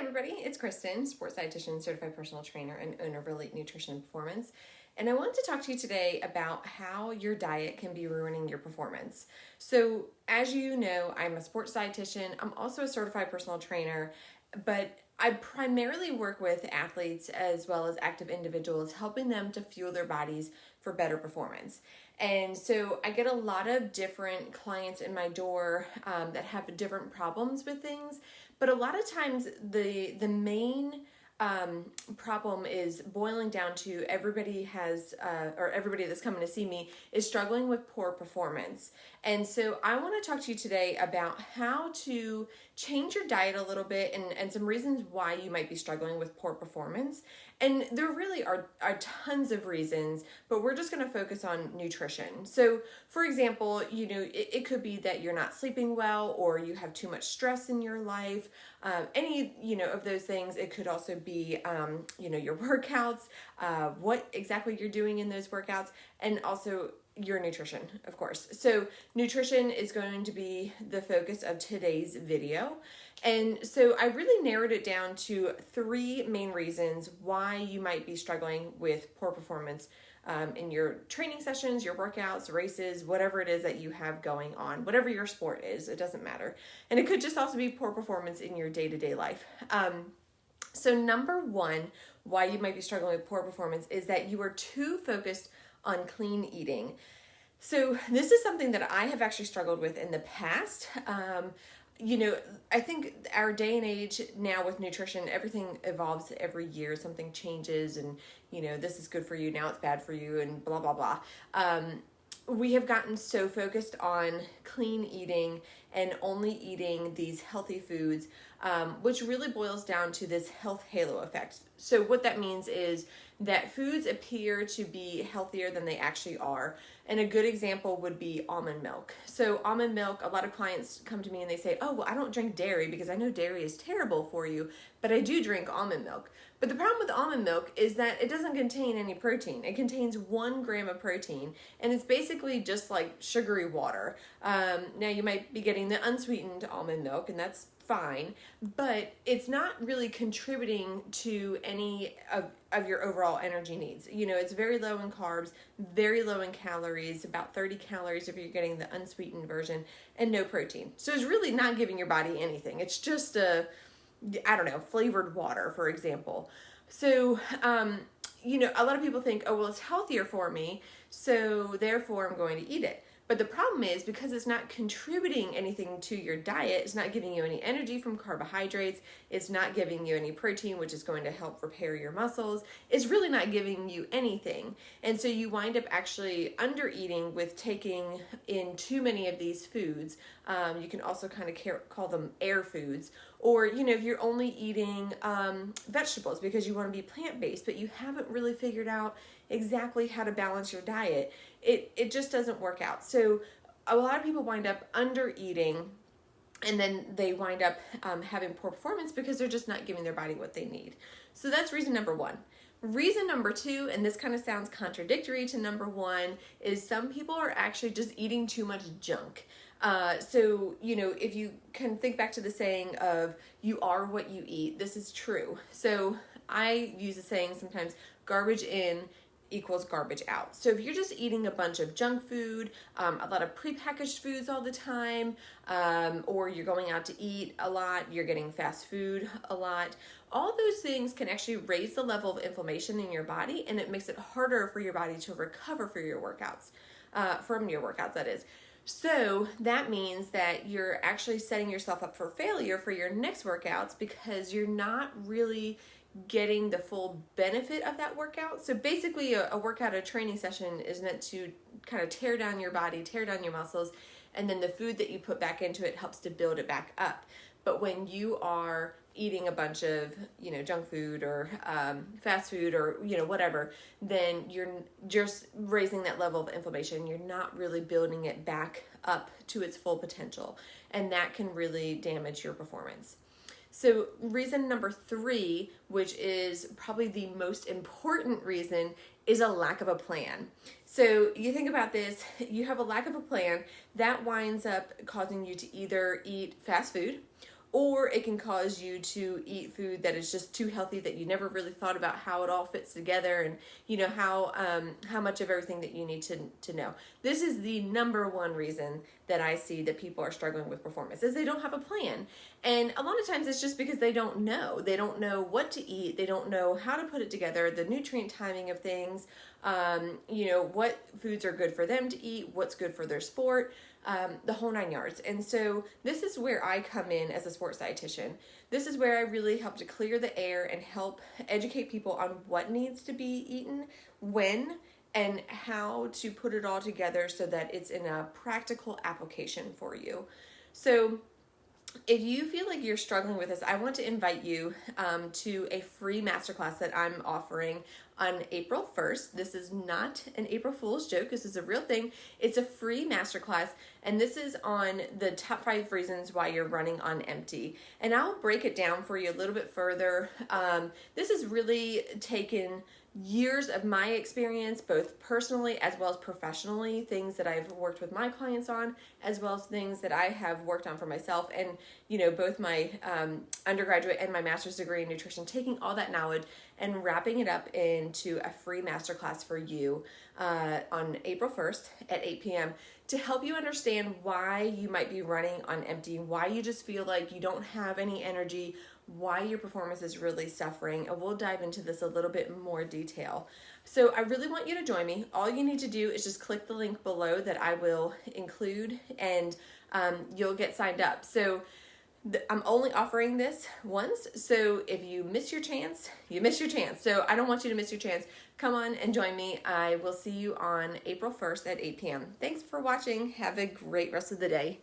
everybody, it's Kristen, sports dietitian, certified personal trainer, and owner of Elite Nutrition and Performance. And I wanted to talk to you today about how your diet can be ruining your performance. So, as you know, I'm a sports dietitian. I'm also a certified personal trainer, but I primarily work with athletes as well as active individuals, helping them to fuel their bodies for better performance. And so I get a lot of different clients in my door that have different problems with things, but a lot of times the main problem is boiling down to everybody that's coming to see me is struggling with poor performance. And so I want to talk to you today about how to change your diet a little bit and some reasons why you might be struggling with poor performance. And there really are tons of reasons, but we're just going to focus on nutrition. So, for example, it could be that you're not sleeping well or you have too much stress in your life. Any of those things. It could also be, your workouts, what exactly you're doing in those workouts, and also your nutrition, of course. So nutrition is going to be the focus of today's video. And so I really narrowed it down to 3 main reasons why you might be struggling with poor performance in your training sessions, your workouts, races, whatever it is that you have going on, whatever your sport is, it doesn't matter. And it could just also be poor performance in your day-to-day life. So number 1, why you might be struggling with poor performance is that you are too focused on clean eating. So this is something that I have actually struggled with in the past. I think our day and age now with nutrition, everything evolves every year. Something changes and, this is good for you, now it's bad for you, and blah, blah, blah. We have gotten so focused on clean eating and only eating these healthy foods, which really boils down to this health halo effect. So what that means is that foods appear to be healthier than they actually are. And a good example would be almond milk. So almond milk, a lot of clients come to me and they say, oh, well, I don't drink dairy because I know dairy is terrible for you, but I do drink almond milk. But the problem with almond milk is that it doesn't contain any protein. It contains 1 gram of protein, and it's basically just like sugary water. Now you might be getting the unsweetened almond milk, and that's fine, but it's not really contributing to any of your overall energy needs. It's very low in carbs, very low in calories, about 30 calories if you're getting the unsweetened version, and no protein. So it's really not giving your body anything. It's just flavored water, for example. So, a lot of people think, oh, well, it's healthier for me, so therefore I'm going to eat it. But the problem is because it's not contributing anything to your diet, it's not giving you any energy from carbohydrates, it's not giving you any protein, which is going to help repair your muscles, it's really not giving you anything. And so you wind up actually under-eating with taking in too many of these foods. You can also kind of call them air foods. Or, if you're only eating vegetables because you want to be plant-based, but you haven't really figured out exactly how to balance your diet, it just doesn't work out. So a lot of people wind up under eating, and then they wind up having poor performance because they're just not giving their body what they need. So that's reason number 1. Reason number 2, and this kind of sounds contradictory to number 1, is some people are actually just eating too much junk. So, if you can think back to the saying of you are what you eat, this is true. So I use the saying sometimes, garbage in equals garbage out. So if you're just eating a bunch of junk food, a lot of prepackaged foods all the time, or you're going out to eat a lot, you're getting fast food a lot, all those things can actually raise the level of inflammation in your body, and it makes it harder for your body to recover from your workouts, that is. So that means that you're actually setting yourself up for failure for your next workouts because you're not really getting the full benefit of that workout. So basically a workout, a training session is meant to kind of tear down your body, tear down your muscles, and then the food that you put back into it helps to build it back up. But when you are eating a bunch of, junk food or fast food or, whatever, then you're just raising that level of inflammation. You're not really building it back up to its full potential. And that can really damage your performance. So reason number 3, which is probably the most important reason, is a lack of a plan. So you think about this, you have a lack of a plan that winds up causing you to either eat fast food or it can cause you to eat food that is just too healthy that you never really thought about how it all fits together, and how much of everything that you need to know. This is the number one reason that I see that people are struggling with performance, is they don't have a plan. And a lot of times it's just because they don't know what to eat, they don't know how to put it together, the nutrient timing of things, what foods are good for them to eat, what's good for their sport, the whole nine yards. And so this is where I come in as a sports dietitian. This is where I really help to clear the air and help educate people on what needs to be eaten, when, and how to put it all together so that it's in a practical application for you. So if you feel like you're struggling with this, I want to invite you to a free masterclass that I'm offering on April 1st. This is not an April Fool's joke. This is a real thing. It's a free masterclass, and this is on the top 5 reasons why you're running on empty. And I'll break it down for you a little bit further. This has really taken years of my experience, both personally as well as professionally, things that I've worked with my clients on, as well as things that I have worked on for myself, and both my undergraduate and my master's degree in nutrition, taking all that knowledge and wrapping it up into a free masterclass for you on April 1st at 8 p.m. to help you understand why you might be running on empty, why you just feel like you don't have any energy, why your performance is really suffering, and we'll dive into this a little bit more detail. So I really want you to join me. All you need to do is just click the link below that I will include, and you'll get signed up. So I'm only offering this once, so if you miss your chance, you miss your chance. So I don't want you to miss your chance. Come on and join me. I will see you on April 1st at 8 p.m. Thanks for watching. Have a great rest of the day.